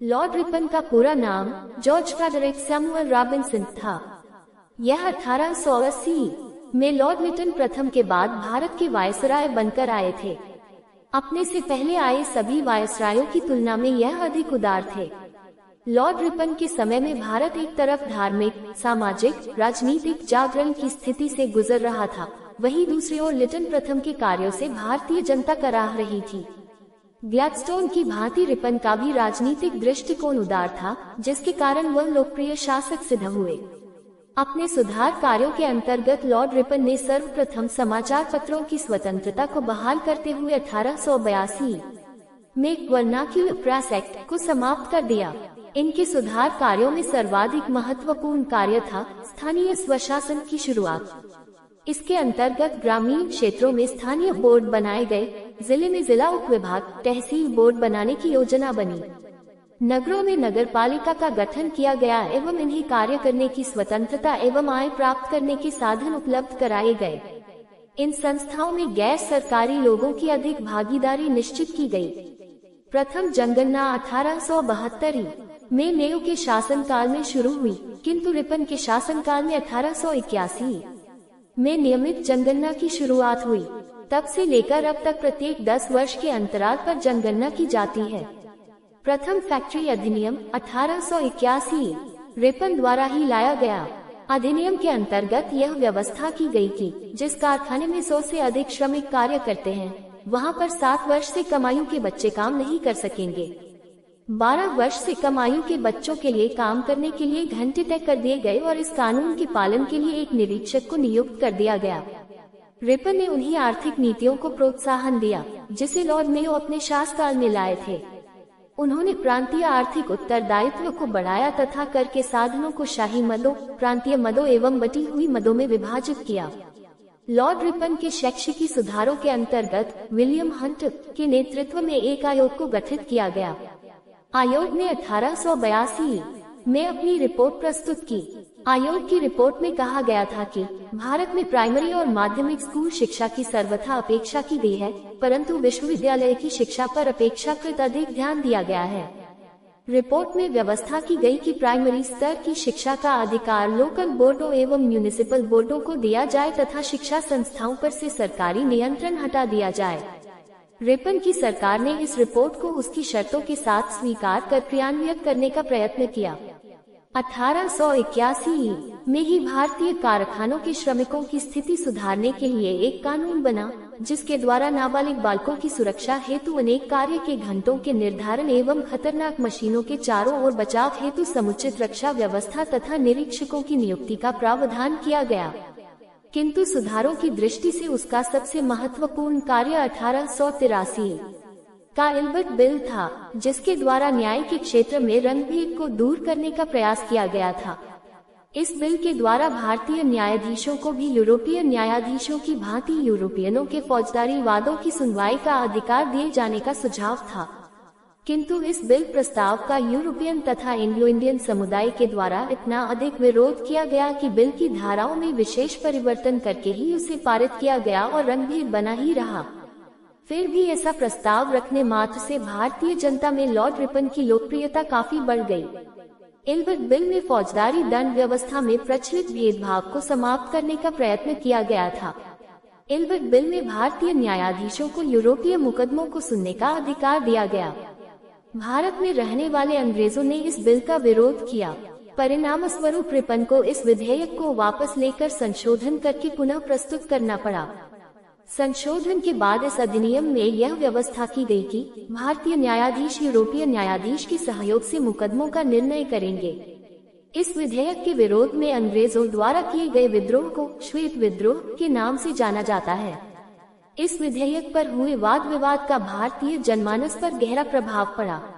Lord Ripon का पूरा नाम जॉर्ज फ्रेडरिक सैमुअल रॉबिन्सन था। यह 1880 में लॉर्ड लिटन प्रथम के बाद भारत के वायसराय बनकर आए थे। अपने से पहले आए सभी वायसरायों की तुलना में यह अधिक उदार थे। लॉर्ड रिपन के समय में भारत एक तरफ धार्मिक, सामाजिक, राजनीतिक जागरण की स्थिति से गुजर रहा था, वहीं दूसरी ओर लिटन प्रथम के कार्यों से भारतीय जनता कराह रही थी। ग्लैडस्टोन की भांति रिपन का भी राजनीतिक दृष्टिकोण उदार था, जिसके कारण वह लोकप्रिय शासक सिद्ध हुए। अपने सुधार कार्यों के अंतर्गत लॉर्ड रिपन ने सर्वप्रथम समाचार पत्रों की स्वतंत्रता को बहाल करते हुए 1882 में वर्नाक्यूलर प्रेस एक्ट को समाप्त कर दिया। इनके सुधार कार्यों में सर्वाधिक महत्वपूर्ण कार्य था स्थानीय स्वशासन की शुरुआत। इसके अंतर्गत ग्रामीण क्षेत्रों में स्थानीय बोर्ड बनाए गए, जिले में जिला उप विभाग, तहसील बोर्ड बनाने की योजना बनी। नगरों में नगर पालिका का गठन किया गया एवं इन्हें कार्य करने की स्वतंत्रता एवं आय प्राप्त करने के साधन उपलब्ध कराए गए। इन संस्थाओं में गैर सरकारी लोगों की अधिक भागीदारी निश्चित की गई। प्रथम जनगणना 1872 में नेहरू के शासनकाल में शुरू हुई, किंतु रिपन के शासनकाल में 1881 में नियमित जनगणना की शुरुआत हुई। तब से लेकर अब तक प्रत्येक 10 वर्ष के अंतराल पर जनगणना की जाती है। प्रथम फैक्ट्री अधिनियम 1881 रिपन द्वारा ही लाया गया। अधिनियम के अंतर्गत यह व्यवस्था की गई कि जिस कारखाने में 100 से अधिक श्रमिक कार्य करते हैं, वहां पर 7 वर्ष से कम आयु के बच्चे काम नहीं कर सकेंगे। 12 वर्ष से कम आयु के बच्चों के लिए काम करने के लिए घंटे तय कर दिए गए और इस कानून के पालन के लिए एक निरीक्षक को नियुक्त कर दिया गया। रिपन ने उन्हीं आर्थिक नीतियों को प्रोत्साहन दिया जिसे लॉर्ड मेयो अपने शासनकाल में लाए थे। उन्होंने प्रांतीय आर्थिक उत्तरदायित्व को बढ़ाया तथा कर के साधनों को शाही मदों, प्रांतीय मदों एवं बटी हुई मदों में विभाजित किया। लॉर्ड रिपन के शैक्षिकी सुधारों के अंतर्गत विलियम हंट के नेतृत्व में एक आयोग को गठित किया गया। आयोग ने 1882 में अपनी रिपोर्ट प्रस्तुत की। आयोग की रिपोर्ट में कहा गया था कि भारत में प्राइमरी और माध्यमिक स्कूल शिक्षा की सर्वथा अपेक्षा की गई है, परंतु विश्वविद्यालय की शिक्षा पर अपेक्षाकृत अधिक ध्यान दिया गया है। रिपोर्ट में व्यवस्था की गई कि प्राइमरी स्तर की शिक्षा का अधिकार लोकल बोर्डों एवं म्यूनिसिपल बोर्डों को दिया जाए तथा शिक्षा संस्थाओं पर से सरकारी नियंत्रण हटा दिया जाए। रिपन की सरकार ने इस रिपोर्ट को उसकी शर्तों के साथ स्वीकार कर क्रियान्वित करने का प्रयत्न किया। 1881 में ही भारतीय कारखानों के श्रमिकों की स्थिति सुधारने के लिए एक कानून बना, जिसके द्वारा नाबालिग बालकों की सुरक्षा हेतु अनेक कार्य के घंटों के निर्धारण एवं खतरनाक मशीनों के चारों ओर बचाव हेतु समुचित रक्षा व्यवस्था तथा निरीक्षकों की नियुक्ति का प्रावधान किया गया। किंतु सुधारों की दृष्टि से उसका सबसे महत्वपूर्ण कार्य 1883 का इल्बर्ट बिल था, जिसके द्वारा न्याय के क्षेत्र में रंगभेद को दूर करने का प्रयास किया गया था। इस बिल के द्वारा भारतीय न्यायाधीशों को भी यूरोपीय न्यायाधीशों की भांति यूरोपियनों के फौजदारी वादों की सुनवाई का अधिकार दिए जाने का सुझाव था। किंतु इस बिल प्रस्ताव का यूरोपियन तथा एंग्लो इंडियन समुदाय के द्वारा इतना अधिक विरोध किया गया कि बिल की धाराओं में विशेष परिवर्तन करके ही उसे पारित किया गया और रंगभेद बना ही रहा। फिर भी ऐसा प्रस्ताव रखने मात्र से भारतीय जनता में लॉर्ड रिपन की लोकप्रियता काफी बढ़ गई। इल्बर्ट बिल में फौजदारी दंड व्यवस्था में प्रचलित भेदभाव को समाप्त करने का प्रयत्न किया गया था। इल्बर्ट बिल में भारतीय न्यायाधीशों को यूरोपीय मुकदमों को सुनने का अधिकार दिया गया। भारत में रहने वाले अंग्रेजों ने इस बिल का विरोध किया। परिणाम स्वरूप रिपन को इस विधेयक को वापस लेकर संशोधन करके पुनः प्रस्तुत करना पड़ा। संशोधन के बाद इस अधिनियम में यह व्यवस्था की गई कि भारतीय न्यायाधीश यूरोपीय न्यायाधीश के सहयोग से मुकदमों का निर्णय करेंगे। इस विधेयक के विरोध में अंग्रेजों द्वारा किए गए विद्रोह को श्वेत विद्रोह के नाम से जाना जाता है। इस विधेयक पर हुए वाद विवाद का भारतीय जनमानस पर गहरा प्रभाव पड़ा।